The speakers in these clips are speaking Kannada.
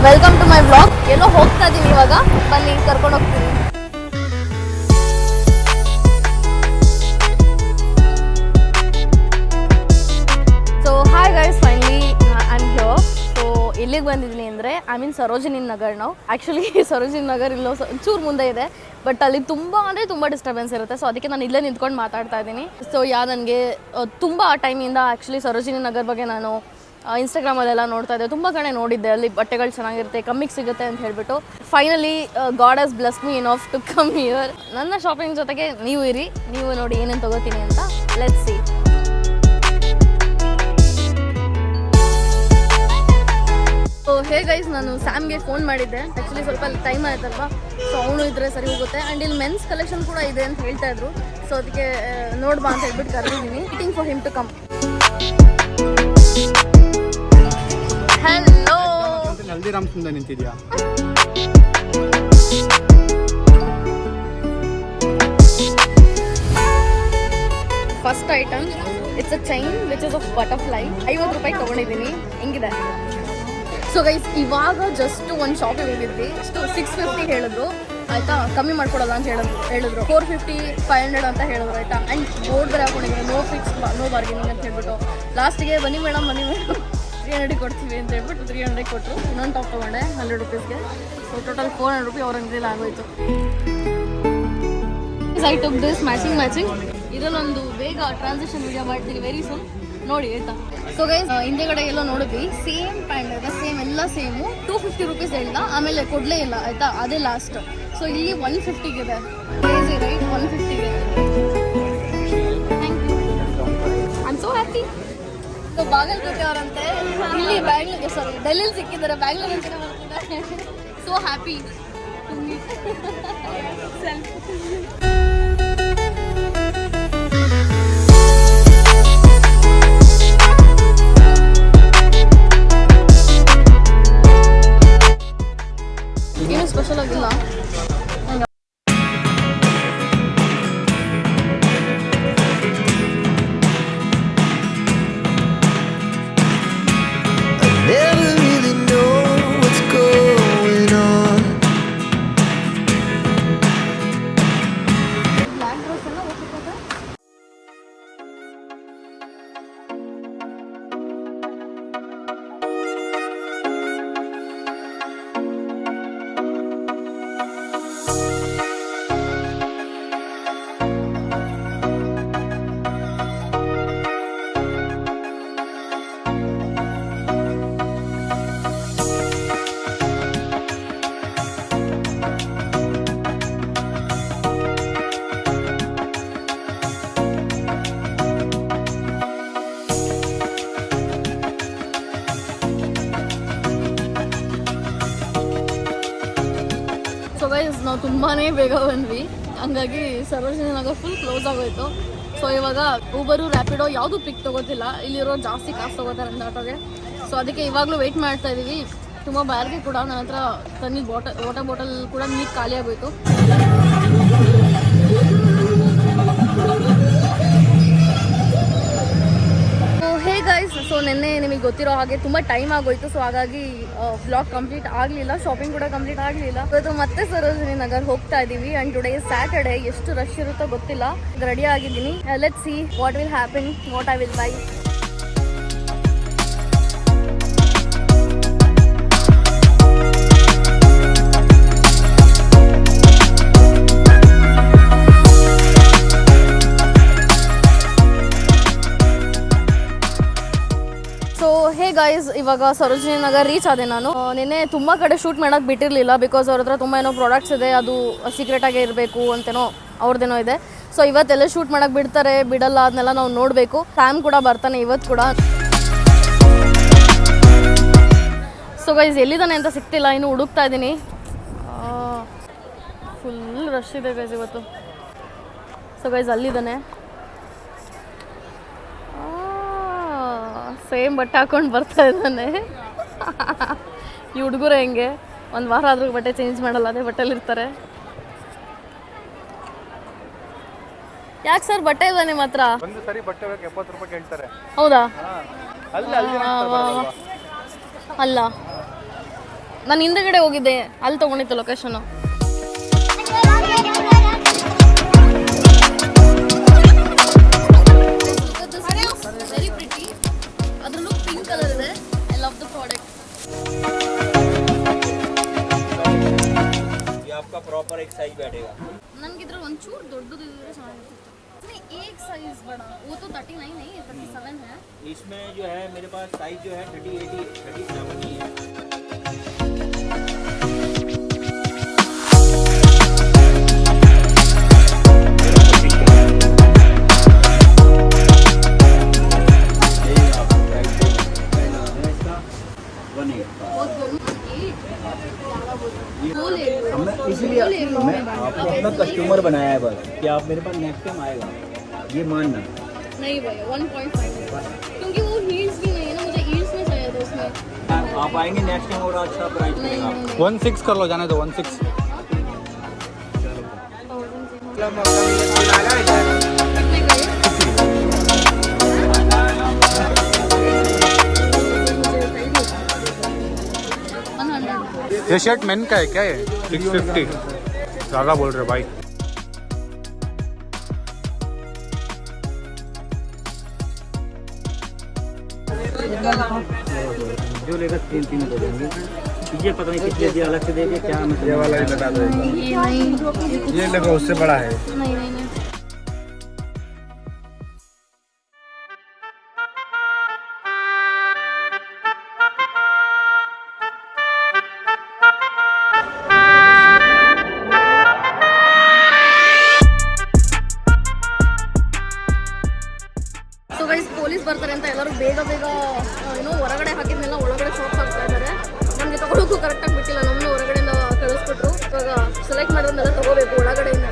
Welcome to my vlog. ಎಲ್ಲೋ ಹೋಗ್ತಾ ಇದೀವಿ ಇವಾಗ, ಬನ್ನಿ ಕರ್ಕೊಂಡು ಹೋಗ್ತೀನಿ. So hi guys, finally I am here. So ಎಲ್ಲಿಗೆ ಬಂದಿದ್ದೀನಿ ಅಂದರೆ ಸರೋಜಿನಿ ನಗರ್. ನಾವು ಆ್ಯಕ್ಚುಲಿ ಸರೋಜಿನಿ ನಗರ್ ಇಲ್ಲೋ ಒಂಚೂರು ಮುಂದೆ ಇದೆ, ಬಟ್ ಅಲ್ಲಿ ತುಂಬ ಅಂದರೆ ತುಂಬ ಡಿಸ್ಟರ್ಬೆನ್ಸ್ ಇರುತ್ತೆ. ಸೊ ಅದಕ್ಕೆ ನಾನು ಇಲ್ಲೇ ನಿಂತ್ಕೊಂಡು ಮಾತಾಡ್ತಾ ಇದ್ದೀನಿ. ಸೊ ನನಗೆ ತುಂಬ ಟೈಮಿಂದ ಆ್ಯಕ್ಚುಲಿ ಸರೋಜಿನಿ ನಗರ್ ಬಗ್ಗೆ ನಾನು ಇನ್ಸ್ಟಾಗ್ರಾಮಲ್ಲೆಲ್ಲ ನೋಡ್ತಾ ಇದ್ದೆ, ತುಂಬ ಕಡೆ ನೋಡಿದ್ದೆ. ಅಲ್ಲಿ ಬಟ್ಟೆಗಳು ಚೆನ್ನಾಗಿರುತ್ತೆ, ಕಮ್ಮಿಗೆ ಸಿಗುತ್ತೆ ಅಂತ ಹೇಳ್ಬಿಟ್ಟು finally God has blessed me enough to come here. ನನ್ನ ಶಾಪಿಂಗ್ ಜೊತೆಗೆ ನೀವು ಇರಿ, ನೀವು ನೋಡಿ ಏನೇನು ತೊಗೋತೀನಿ ಅಂತ. Let's see. So hey guys, ನಾನು ಸ್ಯಾಮ್ಗೆ ಫೋನ್ ಮಾಡಿದ್ದೆ. ಆ್ಯಕ್ಚುಲಿ ಸ್ವಲ್ಪ ಟೈಮ್ ಆಯ್ತಲ್ವಾ, ಸೊ ಅವನು ಇದ್ರೆ ಸರಿ ಹೋಗುತ್ತೆ. ಆ್ಯಂಡ್ ಇಲ್ಲಿ ಮೆನ್ಸ್ ಕಲೆಕ್ಷನ್ ಕೂಡ ಇದೆ ಅಂತ ಹೇಳ್ತಾ ಇದ್ರು. ಸೊ ಅದಕ್ಕೆ ನೋಡ್ಬಾ ಅಂತ ಹೇಳ್ಬಿಟ್ಟು ಕರೆದಿದ್ದೀನಿ. Waiting for him to come. Hello, Haldiram's ಮುಂದೆ ನಿಂತಿದ್ಯಾ? First item it's a chain which is of butterfly. 50 ರೂಪಾಯಿ ತೊಗೊಂಡಿದ್ದೀನಿ. ಹೆಂಗಿದೆ? ಸೊ ಗೈಸ್, ಇವಾಗ ಜಸ್ಟ್ ಒಂದು ಶಾಪಿಗೆ ಹೋಗಿದ್ವಿ. ಅಷ್ಟು 650 ಹೇಳಿದ್ರು ಆಯಿತಾ, ಕಮ್ಮಿ ಮಾಡ್ಕೊಡಲ್ಲ ಅಂತ ಹೇಳಿದ್ರು 450 500 ಅಂತ ಹೇಳಿದ್ರು ಆಯಿತಾ. ಆ್ಯಂಡ್ ಬೋರ್ಡ್ ಬೇರೆ ಹಾಕೊಂಡಿದ್ರು, ನೋ ಫಿಕ್ಸ್ ನೋ ಬಾರ್ಗೇನಿಂಗ್ ಅಂತ ಹೇಳ್ಬಿಟ್ಟು. ಲಾಸ್ಟಿಗೆ ಬನ್ನಿ ಮೇಡಮ್ 300 ಕೊಡ್ತೀವಿ ಅಂತ ಹೇಳ್ಬಿಟ್ಟು 300 ಕೊಟ್ಟರು. ಇನ್ನೊಂದು ಟಾಪ್ ತೊಗೊಂಡೆ 100 ರುಪೀಸ್ಗೆ. ಸೊ ಟೋಟಲ್ 400 ರೂಪಿ ಅವ್ರ ಅಂಗಡಿಯಲ್ಲಿ ಆಗೋಯ್ತು. I took this matching. ಇದರಲ್ಲೊಂದು ಬೇಗ ಟ್ರಾನ್ಸಾಕ್ಷನ್ ವಿಡಿಯೋ ಮಾಡ್ತೀನಿ ವೆರಿ ಸೂನ್, ನೋಡಿ ಆಯ್ತಾ. ಸೊ ಗೈಸ್, ಹಿಂದೆಗಡೆ ಎಲ್ಲೋ ನೋಡಿದ್ವಿ, ಸೇಮ್ ಪ್ಯಾಂಟ್ ಇದೆ, ಸೇಮ್ ಎಲ್ಲ ಸೇಮು. 250 ರೂಪೀಸ್ ಹೇಳ್ದ, ಆಮೇಲೆ ಕೊಡಲೇ ಇಲ್ಲ ಆಯಿತಾ, ಅದೇ ಲಾಸ್ಟ್. ಸೊ ಇಲ್ಲಿ 150ಗಿದೆ. ಕ್ರೇಜಿ ರೈಟ್, 150ಗೆ. Thank you, I am so happy. So Bagalkote ಅವರಂತೆ, ಇಲ್ಲಿ ಡೆಲ್ಲಿಲಿ ಸಿಕ್ಕಿದ್ದಾರೆ, ಬ್ಯಾಂಗ್ಳೂರ್ ಅಂತ ಬರ್ತಿದ್ದಾರೆ. So happy to meet. ಏನು ಸ್ಪೆಷಲ್ ಆಗಿಲ್ಲ. ಸೊ ಗೈಸ್, ನಾವು ತುಂಬಾ ಬೇಗ ಬಂದ್ವಿ, ಹಂಗಾಗಿ ಸರೋಜಿನಿ ನಗರ್ ಫುಲ್ ಕ್ಲೋಸ್ ಆಗೋಯ್ತು. ಸೊ ಇವಾಗ ಊಬರು ರ್ಯಾಪಿಡೋ ಯಾವುದು ಪಿಕ್ ತೊಗೋತಿಲ್ಲ, ಇಲ್ಲಿರೋ ಜಾಸ್ತಿ ಕಾಸು ತೊಗೋತಾರೆ ಅಂತ ಆಟೋಗೆ. ಸೊ ಅದಕ್ಕೆ ಇವಾಗಲೂ ವೆಯ್ಟ್ ಮಾಡ್ತಾ ಇದ್ದೀವಿ. ತುಂಬ ಬ್ಯಾರ್ಗೆ ಕೂಡ ನನ್ನ ಹತ್ರ ತಂದಿದ್ದು ವಾಟರ್ ಬಾಟಲ್ ಕೂಡ ನೀರು ಖಾಲಿ ಆಗೋಯ್ತು. ಹೇ ಗೈಸ್, ಸೊ ನಿನ್ನೆ ನಿಮಗೆ ಗೊತ್ತಿರೋ ಹಾಗೆ ತುಂಬ ಟೈಮ್ ಆಗೋಯ್ತು. ಸೊ ಹಾಗಾಗಿ ವ್ಲಾಗ್ ಕಂಪ್ಲೀಟ್ ಆಗಲಿಲ್ಲ, ಶಾಪಿಂಗ್ ಕೂಡ ಕಂಪ್ಲೀಟ್ ಆಗಲಿಲ್ಲ. ಇವತ್ತು ಮತ್ತೆ ಸರೋಜಿನಿ ನಗರ್ ಹೋಗ್ತಾ ಇದ್ದೀವಿ. ಆ್ಯಂಡ್ ಟುಡೇ ಸ್ಯಾಟರ್ಡೇ, ಎಷ್ಟು ರಶ್ ಇರುತ್ತೋ ಗೊತ್ತಿಲ್ಲ. ರೆಡಿ ಆಗಿದ್ದೀನಿ. Let's see what will happen, what I will buy. So hey guys, ಇವಾಗ ಸರೋಜಿನಿ ನಗರ್ ರೀಚ್ ಆದೆ ನಾನು. ನಿನ್ನೆ ತುಂಬ ಕಡೆ ಶೂಟ್ ಮಾಡೋಕ್ಕೆ ಬಿಟ್ಟಿರಲಿಲ್ಲ, ಬಿಕಾಸ್ ಅವ್ರ ಹತ್ರ ತುಂಬ ಏನೋ ಪ್ರಾಡಕ್ಟ್ಸ್ ಇದೆ, ಅದು ಸೀಕ್ರೆಟಾಗೇ ಇರಬೇಕು ಅಂತೇನೋ ಅವ್ರದ್ದೇನೋ ಇದೆ. ಸೊ ಇವತ್ತೆಲ್ಲ ಶೂಟ್ ಮಾಡೋಕ್ಕೆ ಬಿಡ್ತಾರೆ ಬಿಡಲ್ಲ ಅದನ್ನೆಲ್ಲ ನಾವು ನೋಡಬೇಕು. ಸ್ಯಾಮ್ ಕೂಡ ಬರ್ತಾನೆ ಇವತ್ತು ಕೂಡ. ಸೊ ಗೈಸ್, ಎಲ್ಲಿದ್ದಾನೆ ಅಂತ ಸಿಗ್ತಿಲ್ಲ, ಇನ್ನು ಹುಡುಕ್ತಾ ಇದ್ದೀನಿ. ಫುಲ್ ರಶ್ ಇದೆ ಗೈಸ್ ಇವತ್ತು. ಸೊ ಗೈಸ್, ಅಲ್ಲಿದ್ದಾನೆ. ಸೇಮ್ ಬಟ್ಟೆ ಹಾಕೊಂಡು ಬರ್ತಾ ಇದ್ದಾನೆ. ಈ ಹುಡುಗರು ಹೆಂಗೆ ಒಂದು ವಾರ ಆದ್ರೂ ಬಟ್ಟೆ ಚೇಂಜ್ ಮಾಡಲ್ಲ, ಅದೇ ಬಟ್ಟೆಲಿ ಇರ್ತಾರೆ. ಯಾಕೆ ಸರ್ ಬಟ್ಟೆ ಇಲ್ಲ ನಿಮ್ಮ ಹತ್ರ? ಒಂದು ಸರಿ ಬಟ್ಟೆ ಬೇಕು 70 ರೂಪಾಯಿ ಕೇಳ್ತಾರೆ. ಹೌದಾ? ಅಲ್ಲ ಅಲ್ಲ ನಾನು ಹಿಂದಗಡೆ ಹೋಗಿದ್ದೆ, ಅಲ್ಲಿ ತೊಗೊಂಡಿತ್ತು ಲೊಕೇಶನು. Very pretty. ಅದರಲ್ಲೂ ಪಿಂಕ್ ಕಲರ್ ಇದೆ. I love the product. आपका प्रॉपर एक साइज बैठेगा. ನನಗೆ ಇದ್ರ ಒಂಚೂರು ದೊಡ್ಡದು ಇದ್ರೆ ಚೆನ್ನಾಗಿರುತ್ತೆ. एक साइज बड़ा, वो तो 39 नहीं 37 है. इसमें जो है मेरे पास साइज जो है 38 37 ही है. इसलिए मैं आपको अपना कस्टमर बनाया है बस कि आप मेरे पास नेक्स्ट टाइम आएगा ये मानना. नहीं भैया 1.5 क्योंकि वो हील्स भी नहीं है ना, मुझे हील्स में चाहिए था उसमें. आप आएंगे नेक्स्ट टाइम और अच्छा प्राइस मिलेगा. 1.6 कर लो, जाने दो 1.6. ये शर्ट मेन का है क्या? ये 650 ज़्यादा बोल रहे भाई. जो लेगा 3 दे देंगे. ये पता नहीं कितने दिया अलग से देंगे क्या मतलब. ये वाला ही बता दो. ये लगा उससे बड़ा है. नहीं. ಪೊಲೀಸ್ ಬರ್ತಾರೆ ಅಂತ ಎಲ್ಲರೂ ಬೇಗ ಏನೋ ಹೊರಗಡೆ ಹಾಕಿದ್ನೆಲ್ಲ ಒಳಗಡೆ ಶಾಪ್ ಹಾಕ್ತಾ ಇದ್ದಾರೆ. ನಮಗೆ ತಗೊಳ್ಳೋಕ್ಕೂ ಕರೆಕ್ಟಾಗಿ ಬಿಟ್ಟಿಲ್ಲ, ನಮ್ಮನ್ನು ಹೊರಗಡೆಯಿಂದ ಕಳಿಸ್ಬಿಟ್ರು. ಇವಾಗ ಸೆಲೆಕ್ಟ್ ಮಾಡೋದನ್ನೆಲ್ಲ ತಗೋಬೇಕು ಒಳಗಡೆಯಿಂದ.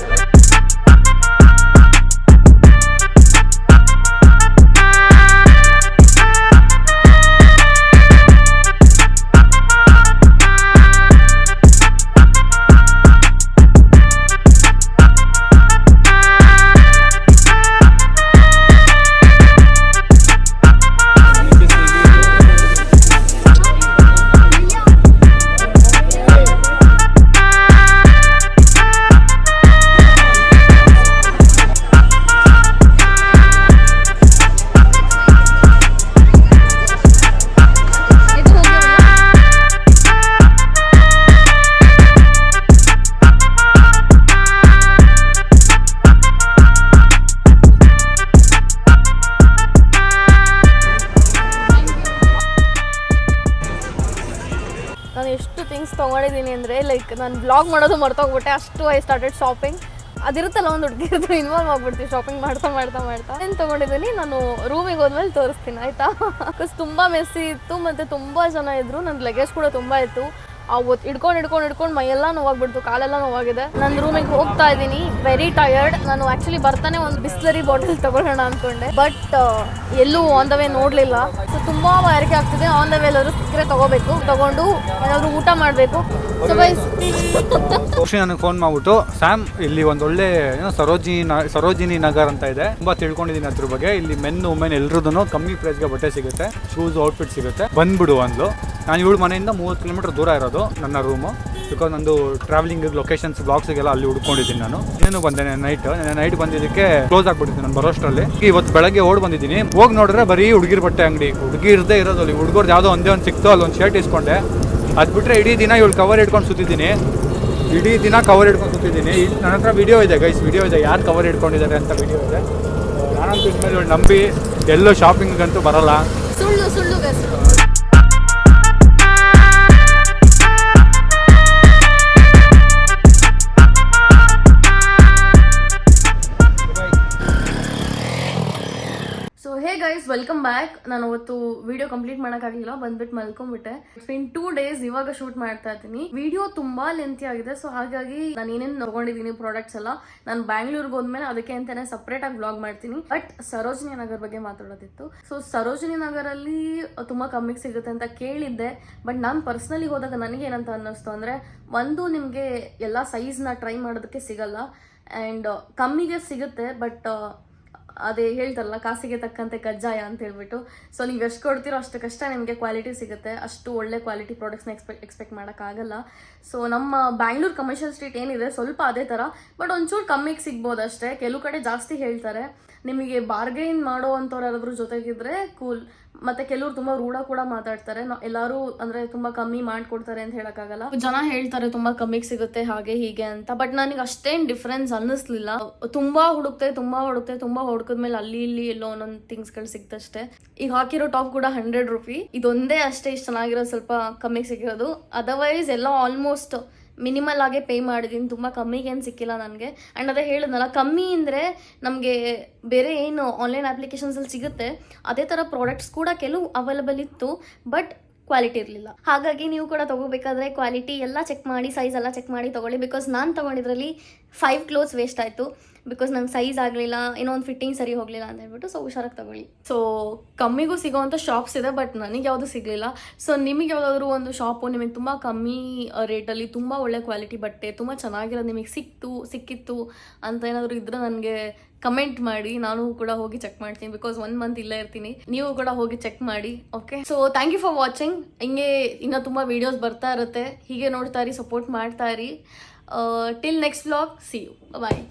ನಾನು ಎಷ್ಟು ಥಿಂಗ್ಸ್ ತೊಗೊಂಡಿದ್ದೀನಿ ಅಂದರೆ ಲೈಕ್ ನಾನು ಬ್ಲಾಗ್ ಮಾಡೋದು ಮರ್ತೋಗ್ಬಿಟ್ಟೆ, ಅಷ್ಟು ಐ ಸ್ಟಾರ್ಟೆಡ್ ಶಾಪಿಂಗ್. ಅದಿರುತ್ತಲ್ಲ ಒಂದು ಹುಡುಗಿರ್ದು ಇನ್ವಾಲ್ವ್ ಆಗ್ಬಿಡ್ತೀವಿ ಶಾಪಿಂಗ್ ಮಾಡ್ತಾ ಏನು ತೊಗೊಂಡಿದ್ದೀನಿ ನಾನು ರೂಮಿಗೆ ಹೋದ್ಮೇಲೆ ತೋರಿಸ್ತೀನಿ ಆಯಿತಾ. ಬಿಕಾಸ್ ತುಂಬ ಮೆಸ್ಸಿ ಇತ್ತು ಮತ್ತು ತುಂಬ ಜನ ಇದ್ದರು, ನನ್ನ ಲಗೇಜ್ ಕೂಡ ತುಂಬ ಇತ್ತು. ಹಿಡ್ಕೊಂಡು ಮೈಯೆಲ್ಲ ನೋವಾಗ್ಬಿಡ್ತು, ಕಾಲೆಲ್ಲ ನೋವಾಗಿದೆ. ನನ್ನ ರೂಮಿಗೆ ಹೋಗ್ತಾ ಇದ್ದೀನಿ, ವೆರಿ ಟಯರ್ಡ್. ನಾನು ಆ್ಯಕ್ಚುಲಿ ಬರ್ತಾನೆ ಒಂದು ಬಿಸ್ಲರಿ ಬಾಟಲ್ ತೊಗೊಳ್ಳೋಣ ಅಂದ್ಕೊಂಡೆ, ಬಟ್ ಎಲ್ಲೂ ಆನ್ ದ ವೇ ನೋಡಲಿಲ್ಲ. ಸೊ ತುಂಬ ಬಾಯಾರಿಕೆ ಆಗ್ತಿದೆ. ಆನ್ ದ ವೇ ಎಲ್ಲರೂ ಸಿಕ್ಕರೆ ತೊಗೊಂಡು ಏನಾದರೂ ಊಟ ಮಾಡಬೇಕು. ಸೊ ಗೈಸ್ ನನಗೆ ಫೋನ್ ಮಾಡ್ಬಿಟ್ಟು, ಸ್ಯಾಮ್ ಇಲ್ಲಿ ಒಂದು ಒಳ್ಳೆ ಏನೋ ಸರೋಜಿನಿ ನಗರ್ ಅಂತ ಇದೆ, ತುಂಬ ತಿಳ್ಕೊಂಡಿದ್ದೀನಿ ಅದ್ರ ಬಗ್ಗೆ. ಇಲ್ಲಿ ಮೆನ್ ವುಮೆನ್ ಎಲ್ರದ್ದು ಕಮ್ಮಿ ಪ್ರೈಸ್ಗೆ ಬಟ್ಟೆ ಸಿಗುತ್ತೆ, ಶೂಸ್ ಔಟ್ಫಿಟ್ ಸಿಗುತ್ತೆ, ಬಂದ್ಬಿಡು ಅಂದ್ಲು. ನಾನು ಇವಳು ಮನೆಯಿಂದ 30 ಕಿಲೋಮೀಟರ್ ದೂರ ಇರೋದು ನನ್ನ ರೂಮು. ಬಿಕಾಸ್ ನಂದು ಟ್ರಾವೆಲಿಂಗ್ ಲೊಕೇಶನ್ಸ್ ಬ್ಲಾಗ್ಸಿಗೆಲ್ಲ ಅಲ್ಲಿ ಹುಡ್ಕೊಂಡಿದ್ದೀನಿ ನಾನು. ಇನ್ನೇನು ಬಂದೆ ನೈಟ್ ಬಂದಿದ್ದಕ್ಕೆ ಕ್ಲೋಸ್ ಆಗ್ಬಿಟ್ಟಿದ್ದೀನಿ ನಾನು ಬರೋಷ್ಟರಲ್ಲಿ. ಇವತ್ತು ಬೆಳಗ್ಗೆ ಓಡ್ ಬಂದಿದ್ದೀನಿ. ಹೋಗಿ ನೋಡಿದ್ರೆ ಬರೀ ಹುಡುಗಿರ್ ಬಟ್ಟೆ ಅಂಗಡಿ, ಹುಡುಗಿರ್ದೇ ಇರೋದು ಅಲ್ಲಿ. ಹುಡುಗರ್ದು ಯಾವುದೋ ಒಂದೇ ಒಂದು ಸಿಕ್ತು, ಅಲ್ಲಿ ಒಂದು ಶರ್ಟ್ ಇಸ್ಕೊಂಡೆ. ಅದು ಬಿಟ್ಟರೆ ಇಡೀ ದಿನ ಇವಳು ಕವರ್ ಹಿಡ್ಕೊಂಡು ಸುತ್ತಿದ್ದೀನಿ. ನನ್ನ ಹತ್ರ ವಿಡಿಯೋ ಇದೆ ಗೈಸ್, ವಿಡಿಯೋ ಇದೆ ಯಾರು ಕವರ್ ಹಿಡ್ಕೊಂಡಿದ್ದಾರೆ ಅಂತ ವಿಡಿಯೋ ಇದೆ. ನಾನಂತೂ ಇನ್ಮೇಲೆ ಇವಳು ನಂಬಿ ಎಲ್ಲೋ ಶಾಪಿಂಗಂತೂ ಬರಲ್ಲ. ಸುಳ್ಳು ಗೈಸ್. Guys welcome back. ನಾನು ಅವತ್ತು ವಿಡಿಯೋ ಕಂಪ್ಲೀಟ್ ಮಾಡೋಕ್ಕಾಗಲಿಲ್ಲ, ಬಂದ್ಬಿಟ್ಟು ಮಲ್ಕೊಂಡ್ಬಿಟ್ಟೆ. ಇಟ್ಸ್ ಬಿನ್ 2 days ಇವಾಗ ಶೂಟ್ ಮಾಡ್ತಾ ಇದ್ದೀನಿ. ವಿಡಿಯೋ ತುಂಬಾ ಲೆಂತಿ ಆಗಿದೆ, ಸೊ ಹಾಗಾಗಿ ನಾನು ಏನೇನು ತಗೊಂಡಿದ್ದೀನಿ ಪ್ರಾಡಕ್ಟ್ಸ್ ಎಲ್ಲ ನಾನು ಬ್ಯಾಂಗ್ಳೂರ್ಗೆ ಹೋದ್ಮೇಲೆ ಅದಕ್ಕೆ ಅಂತಾನೆ ಸಪ್ರೇಟ್ ಆಗಿ ವ್ಲಾಗ್ ಮಾಡ್ತೀನಿ. ಬಟ್ ಸರೋಜಿನಿ ನಗರ್ ಬಗ್ಗೆ ಮಾತಾಡೋದಿತ್ತು. ಸೊ ಸರೋಜಿನಿ ನಗರಲ್ಲಿ ತುಂಬಾ ಕಮ್ಮಿಗೆ ಸಿಗುತ್ತೆ ಅಂತ ಕೇಳಿದ್ದೆ, ಬಟ್ ನಾನು ಪರ್ಸ್ನಲಿ ಹೋದಾಗ ನನಗೆ ಏನಂತ ಅನ್ನಿಸ್ತು ಅಂದ್ರೆ, ಒಂದು ನಿಮಗೆ ಎಲ್ಲ ಸೈಜ್ನ ಟ್ರೈ ಮಾಡೋದಕ್ಕೆ ಸಿಗಲ್ಲ, ಆ್ಯಂಡ್ ಕಮ್ಮಿಗೆ ಸಿಗುತ್ತೆ, ಬಟ್ ಅದೇ ಹೇಳ್ತಾರಲ್ಲ ಕಾಸಿಗೆ ತಕ್ಕಂತೆ ಕಜ್ಜಾಯ ಅಂತ ಹೇಳ್ಬಿಟ್ಟು. ಸೊ ನೀವು ಎಷ್ಟು ಕೊಡ್ತೀರೋ ಅಷ್ಟು ಕಷ್ಟ ನಿಮಗೆ ಕ್ವಾಲಿಟಿ ಸಿಗುತ್ತೆ. ಅಷ್ಟು ಒಳ್ಳೆ ಕ್ವಾಲಿಟಿ ಪ್ರಾಡಕ್ಟ್ಸ್ನ ಎಕ್ಸ್ಪೆಕ್ಟ್ ಮಾಡೋಕ್ಕಾಗಲ್ಲ. ಸೊ ನಮ್ಮ ಬ್ಯಾಂಗ್ಳೂರ್ ಕಮರ್ಷಿಯಲ್ ಸ್ಟ್ರೀಟ್ ಏನಿದೆ ಸ್ವಲ್ಪ ಅದೇ ಥರ, ಬಟ್ ಒಂಚೂರು ಕಮ್ಮಿಗೆ ಸಿಗ್ಬೋದು ಅಷ್ಟೇ. ಕೆಲವು ಕಡೆ ಜಾಸ್ತಿ ಹೇಳ್ತಾರೆ. ನಿಮಗೆ ಬಾರ್ಗೈನ್ ಮಾಡೋ ಅಂಥವ್ರು ಯಾರಾದ್ರೂ ಜೊತೆಗಿದ್ರೆ ಕೂಲ್. ಮತ್ತೆ ಕೆಲವ್ರು ತುಂಬಾ ರೂಢ ಕೂಡ ಮಾತಾಡ್ತಾರೆ. ಎಲ್ಲರೂ ಅಂದ್ರೆ ತುಂಬಾ ಕಮ್ಮಿ ಮಾಡ್ಕೊಡ್ತಾರೆ ಅಂತ ಹೇಳಕ್ಕಾಗಲ್ಲ. ಜನ ಹೇಳ್ತಾರೆ ತುಂಬಾ ಕಮ್ಮಿಗೆ ಸಿಗುತ್ತೆ ಹಾಗೆ ಹೀಗೆ ಅಂತ, ಬಟ್ ನನಗೆ ಅಷ್ಟೇನ್ ಡಿಫ್ರೆನ್ಸ್ ಅನ್ನಿಸ್ಲಿಲ್ಲ. ತುಂಬಾ ಹುಡುಕಿದ್ಮೇಲೆ ಅಲ್ಲಿ ಇಲ್ಲಿ ಎಲ್ಲೋ ಒಂದೊಂದು ಥಿಂಗ್ಸ್ಗಳು ಸಿಕ್ತಷ್ಟೇ. ಈಗ ಹಾಕಿರೋ ಟಾಪ್ ಕೂಡ 100 ರೂಪಿ. ಇದೊಂದೇ ಅಷ್ಟೇ ಇಷ್ಟು ಚೆನ್ನಾಗಿರೋದು ಸ್ವಲ್ಪ ಕಮ್ಮಿಗೆ ಸಿಕ್ಕಿರೋದು. ಅದರ್ವೈಸ್ ಎಲ್ಲ ಆಲ್ಮೋಸ್ಟ್ ಮಿನಿಮಲ್ ಆಗೇ ಪೇ ಮಾಡಿದ್ದೀನಿ. ತುಂಬ ಕಮ್ಮಿಗೆ ಏನು ಸಿಕ್ಕಿಲ್ಲ ನನಗೆ. ಆ್ಯಂಡ್ ಅದೇ ಹೇಳಿದ್ನಲ್ಲ, ಕಮ್ಮಿ ಅಂದರೆ ನಮಗೆ ಬೇರೆ ಏನು ಆನ್ಲೈನ್ ಅಪ್ಲಿಕೇಶನ್ಸಲ್ಲಿ ಸಿಗುತ್ತೆ ಅದೇ ಥರ ಪ್ರಾಡಕ್ಟ್ಸ್ ಕೂಡ ಕೆಲವು ಅವೈಲಬಲ್ ಇತ್ತು, ಬಟ್ ಕ್ವಾಲಿಟಿ ಇರಲಿಲ್ಲ. ಹಾಗಾಗಿ ನೀವು ಕೂಡ ತೊಗೋಬೇಕಾದ್ರೆ ಕ್ವಾಲಿಟಿ ಎಲ್ಲ ಚೆಕ್ ಮಾಡಿ, ಸೈಜ್ ಎಲ್ಲ ಚೆಕ್ ಮಾಡಿ ತೊಗೊಳ್ಳಿ. ಬಿಕಾಸ್ ನಾನು ತೊಗೊಂಡಿದ್ರಲ್ಲಿ 5 ಕ್ಲೋತ್ಸ್ ವೇಸ್ಟ್ ಆಯಿತು. ಬಿಕಾಸ್ ನಂಗೆ ಸೈಜ್ ಆಗಲಿಲ್ಲ, ಏನೋ ಒಂದು ಫಿಟ್ಟಿಂಗ್ ಸರಿ ಹೋಗಲಿಲ್ಲ ಅಂತ ಹೇಳ್ಬಿಟ್ಟು. ಸೊ ಹುಷಾರಾಗಿ ತೊಗೊಳ್ಳಿ. ಸೊ ಕಮ್ಮಿಗೂ ಸಿಗೋವಂಥ ಶಾಪ್ಸ್ ಇದೆ, ಬಟ್ ನನಗೆ ಯಾವುದು ಸಿಗಲಿಲ್ಲ. ಸೊ ನಿಮಗೆ ಯಾವುದಾದ್ರೂ ಒಂದು ಶಾಪು ನಿಮಗೆ ತುಂಬ ಕಮ್ಮಿ ರೇಟಲ್ಲಿ ತುಂಬ ಒಳ್ಳೆ ಕ್ವಾಲಿಟಿ ಬಟ್ಟೆ ತುಂಬ ಚೆನ್ನಾಗಿರೋದು ನಿಮಗೆ ಸಿಕ್ಕಿತ್ತು ಅಂತ ಏನಾದರೂ ಇದ್ರೆ ನನಗೆ ಕಮೆಂಟ್ ಮಾಡಿ. ನಾನು ಕೂಡ ಹೋಗಿ ಚೆಕ್ ಮಾಡ್ತೀನಿ. ಬಿಕಾಸ್ 1 ಮಂತ್ ಇಲ್ಲೇ ಇರ್ತೀನಿ. ನೀವು ಕೂಡ ಹೋಗಿ ಚೆಕ್ ಮಾಡಿ. Okay, so thank you for watching. ಹಿಂಗೆ ಇನ್ನೂ ತುಂಬ ವೀಡಿಯೋಸ್ ಬರ್ತಾ ಇರುತ್ತೆ. ಹೀಗೆ ನೋಡ್ತಾ ಇರಿ, ಸಪೋರ್ಟ್ ಮಾಡ್ತಾ ಇರಿ. Till next vlog, see you, bye.